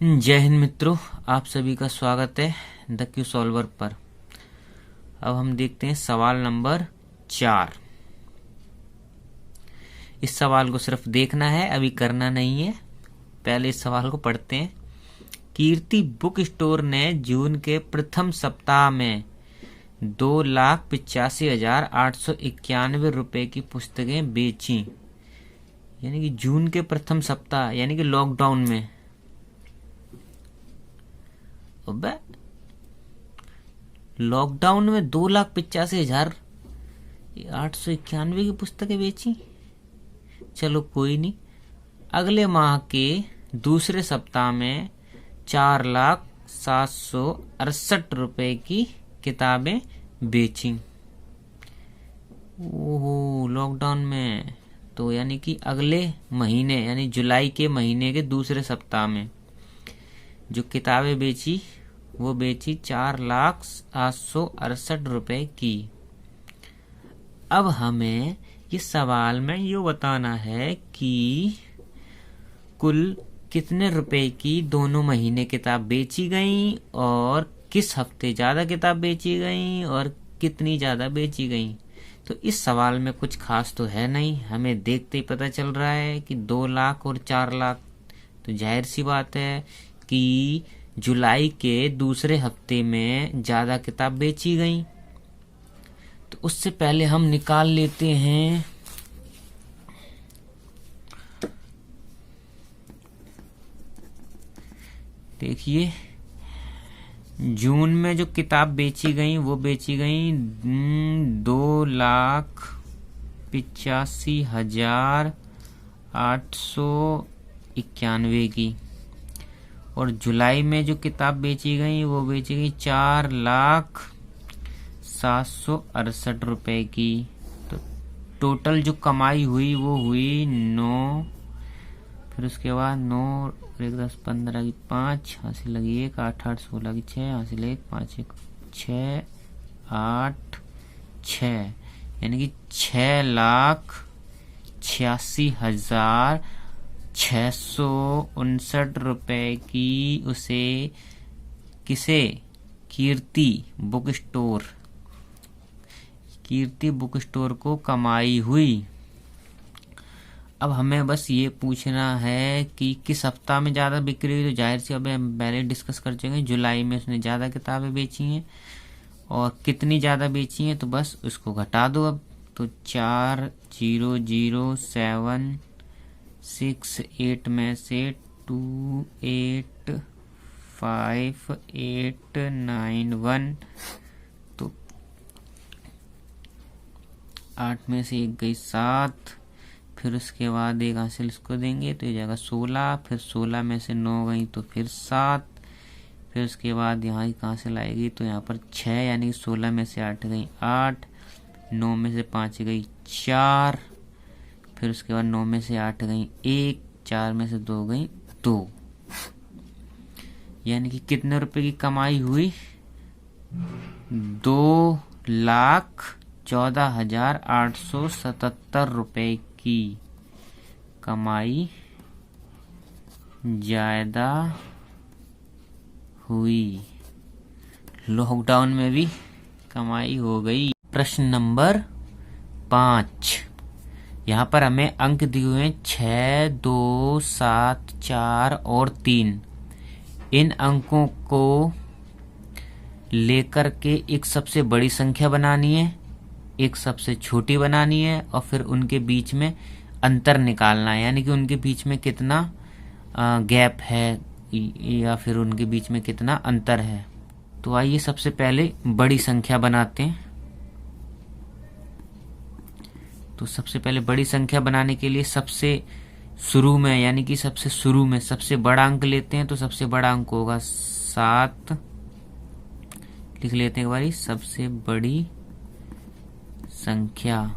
जय हिंद मित्रों, आप सभी का स्वागत है द क्यू सॉल्वर पर। अब हम देखते हैं सवाल नंबर 4। इस सवाल को सिर्फ देखना है, अभी करना नहीं है। पहले इस सवाल को पढ़ते हैं। कीर्ति बुक स्टोर ने जून के प्रथम सप्ताह में 2,85,891 रुपए की पुस्तकें बेची। यानी कि जून के प्रथम सप्ताह यानी कि लॉकडाउन में। लॉकडाउन में 2,85,891 की पुस्तकें बेची। चलो कोई नहीं। अगले माह के दूसरे सप्ताह में 4,768 रुपए की किताबें बेची। ओहो, लॉकडाउन में तो यानी कि अगले महीने यानी जुलाई के महीने के दूसरे सप्ताह में जो किताबें बेची वो बेची 4,768 रुपए की। अब हमें ये सवाल में ये बताना है कि कुल कितने रुपए की दोनों महीने किताब बेची गई और किस हफ्ते ज्यादा किताब बेची गई और कितनी ज्यादा बेची गई। तो इस सवाल में कुछ खास तो है नहीं, हमें देखते ही पता चल रहा है कि 2 लाख और 4 लाख। तो जाहिर सी बात है कि जुलाई के दूसरे हफ्ते में ज्यादा किताब बेची गई। तो उससे पहले हम निकाल लेते हैं देखिए, जून में जो किताब बेची गई वो बेची गई 2,85,891 की। और जुलाई में जो किताब बेची गई वो बेची गई 4,768 रुपए की। तो टोटल जो कमाई हुई वो हुई 9, फिर उसके बाद 9 1 10 15 की 5 हासिल लगी 1 8 8 16 की 6 हासिल 1 5 1 6 8 6 यानी कि 6,86,659 रुपए की उसे किसे कीर्ति बुक स्टोर को कमाई हुई। अब हमें बस ये पूछना है कि किस हफ्ता में ज्यादा बिक्री हुई। तो जाहिर सी अब हम पहले डिस्कस कर चुके हैं, जुलाई में उसने ज्यादा किताबें बेची हैं और कितनी ज्यादा बेची हैं। तो बस उसको घटा दो अब। तो 4,007,6,8 में से 2,8,5,8,9,1 तो 8 में से 1 गई 7, फिर उसके बाद एक हासिल इसको देंगे तो ये जाएगा 16, फिर 16 में से 9 गई तो फिर 7, फिर उसके बाद यहाँ एक हासिल आएगी तो यहाँ पर 6 यानी 16 में से 8 गई 8, 9 में से 5 गई 4, फिर उसके बाद 9 में से 8 गई 1, 4 में से 2 गई 2। यानी कि कितने रुपए की कमाई हुई? 2,14,877 रुपए की कमाई ज्यादा हुई। लॉकडाउन में भी कमाई हो गई। प्रश्न नंबर 5। यहाँ पर हमें अंक दिए हुए हैं 6, 2, 7, 4 और 3। इन अंकों को लेकर के एक सबसे बड़ी संख्या बनानी है, एक सबसे छोटी बनानी है और फिर उनके बीच में अंतर निकालना है। यानी कि उनके बीच में कितना गैप है या फिर उनके बीच में कितना अंतर है। तो आइए सबसे पहले बड़ी संख्या बनाते हैं। तो सबसे पहले बड़ी संख्या बनाने के लिए सबसे शुरू में यानी कि सबसे शुरू में सबसे बड़ा अंक लेते हैं। तो सबसे बड़ा अंक होगा 7। लिख लेते हैं एक बारी, सबसे बड़ी संख्या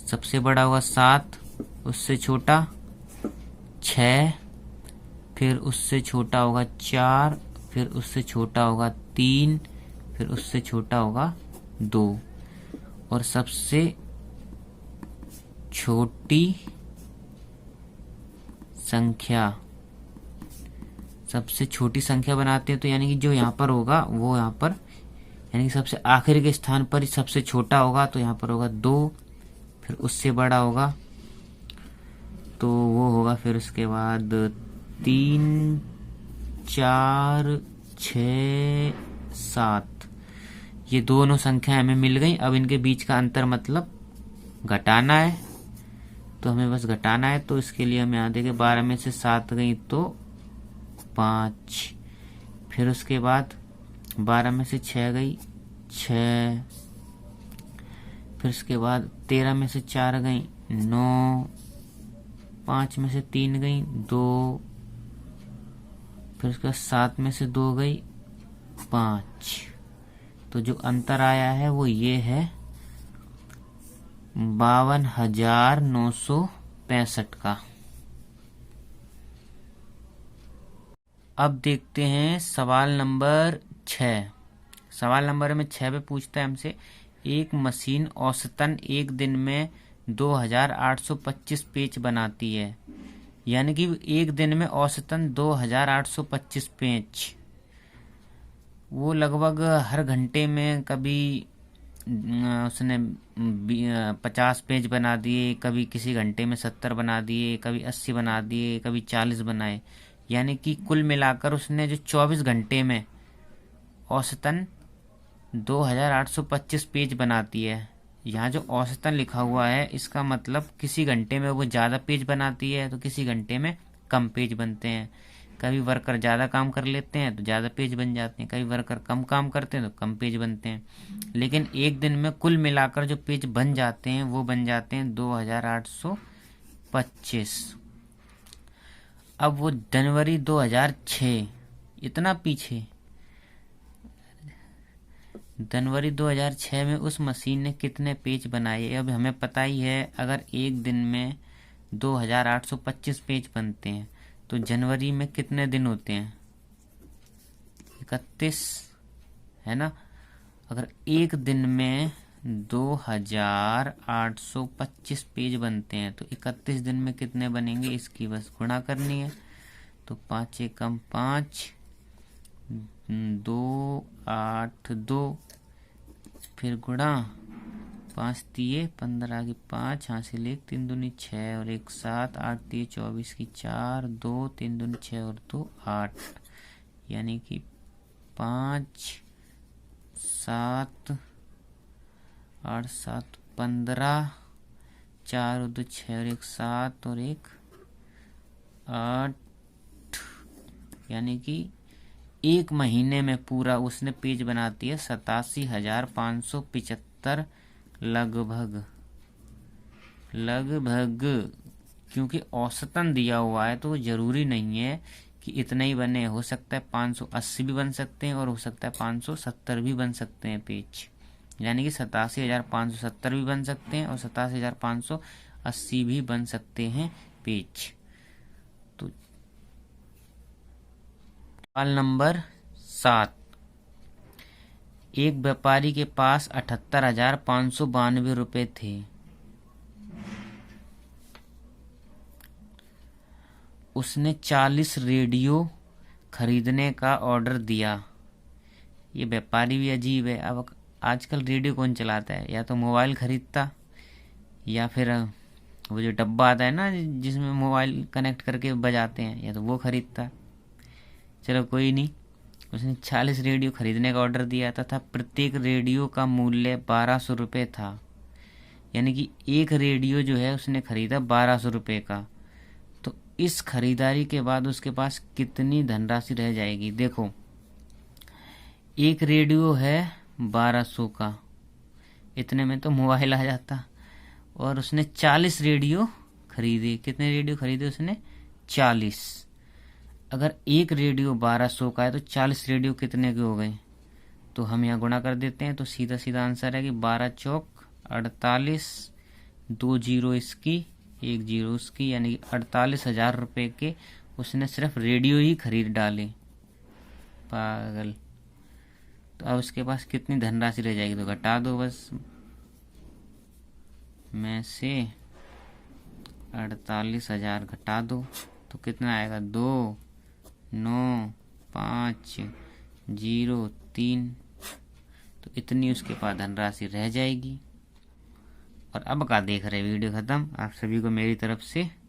सबसे बड़ा होगा 7, उससे छोटा 6, फिर उससे छोटा होगा 4, फिर उससे छोटा होगा 3, फिर उससे छोटा होगा 2 और सबसे छोटी संख्या सबसे छोटी संख्या बनाते हैं, तो यानी कि जो यहाँ पर होगा वो यहाँ पर, यानी कि सबसे आखिरी के स्थान पर ही सबसे छोटा होगा, तो यहाँ पर होगा 2। फिर उससे बड़ा होगा तो वो होगा फिर उसके बाद 3, 4, 6, 7। ये दोनों संख्या हमें मिल गई। अब इनके बीच का अंतर मतलब घटाना है, तो हमें बस घटाना है। तो इसके लिए हम यहाँ देखें 12 में से 7 गई तो 5। फिर उसके बाद 12 में से 6 गई 6। फिर उसके बाद 13 में से 4 गई 9। 5 में से 3 गई 2। फिर उसके बाद 7 में से 2 गई 5। तो जो अंतर आया है वो ये है 52,965 का। अब देखते हैं सवाल नंबर 6। सवाल नंबर में 6 पे पूछता है हमसे, एक मशीन औसतन एक दिन में 2,825 पेज बनाती है। यानी कि एक दिन में औसतन 2,825 पेज। वो लगभग हर घंटे में कभी उसने 50 पेज बना दिए, कभी किसी घंटे में 70 बना दिए, कभी 80 बना दिए, कभी 40 बनाए। यानी कि कुल मिलाकर उसने जो 24 घंटे में औसतन 2,825 पेज बनाती है। यहाँ जो औसतन लिखा हुआ है इसका मतलब किसी घंटे में वो ज़्यादा पेज बनाती है तो किसी घंटे में कम पेज बनते हैं। कभी वर्कर ज़्यादा काम कर लेते हैं तो ज़्यादा पेज बन जाते हैं, कभी वर्कर कम काम करते हैं तो कम पेज बनते हैं। लेकिन एक दिन में कुल मिलाकर जो पेज बन जाते हैं वो बन जाते हैं 2,825। अब वो जनवरी 2006, इतना पीछे, जनवरी 2006 में उस मशीन ने कितने पेज बनाए। अब हमें पता ही है अगर एक दिन में 2,825 पेज बनते हैं तो जनवरी में कितने दिन होते हैं, 31 है ना। अगर एक दिन में 2,825 पेज बनते हैं तो 31 दिन में कितने बनेंगे, इसकी बस गुणा करनी है। तो 5 एकम 5, 2, 8, 2, फिर गुणा 5 तिये 15 की 5, हासिल 1, 3 दूनी 6 और 1 7, 8 तिये 24 की 4, 2, 3 दूनी 6 और 2 8, यानी कि 5, 7, 8, 7, 15, 4 और 2 6 और 1 7 और 1 8, यानी कि एक महीने में पूरा उसने पेज बनाती है 87,575 लगभग। क्योंकि औसतन दिया हुआ है तो जरूरी नहीं है कि इतना ही बने, हो सकता है 580 भी बन सकते हैं और हो सकता है 570 भी बन सकते हैं पेज। यानी कि 87,570 भी बन सकते हैं और 87,580 भी बन सकते हैं पेज। तो सवाल नंबर 7, एक व्यापारी के पास 78,592 रुपए थे। उसने 40 रेडियो खरीदने का ऑर्डर दिया। ये व्यापारी भी अजीब है। अब आजकल रेडियो कौन चलाता है, या तो मोबाइल खरीदता या फिर वो जो डब्बा आता है ना जिसमें मोबाइल कनेक्ट करके बजाते हैं, या तो वो खरीदता। चलो कोई नहीं, उसने 40 रेडियो खरीदने का ऑर्डर दिया तथा प्रत्येक रेडियो का मूल्य 1200 रुपये था। यानी कि एक रेडियो जो है उसने खरीदा 1200 रुपये का। तो इस खरीदारी के बाद उसके पास कितनी धनराशि रह जाएगी। देखो, एक रेडियो है 1200 का, इतने में तो मोबाइल आ जाता। और उसने 40 रेडियो खरीदे। कितने रेडियो खरीदे उसने, 40। अगर एक रेडियो 1200 का है तो 40 रेडियो कितने के हो गए, तो हम यहाँ गुणा कर देते हैं। तो सीधा सीधा आंसर है कि 12 चौक 48, 2 जीरो इसकी 1 जीरो उसकी, यानी कि 48,000 रुपये के उसने सिर्फ रेडियो ही खरीद डाले। पागल। तो अब उसके पास कितनी धनराशि रह जाएगी, तो घटा दो बस में से 48,000 घटा दो तो कितना आएगा, 2, 9,503। तो इतनी उसके पास धनराशि रह जाएगी। और अब का देख रहे वीडियो खत्म। आप सभी को मेरी तरफ से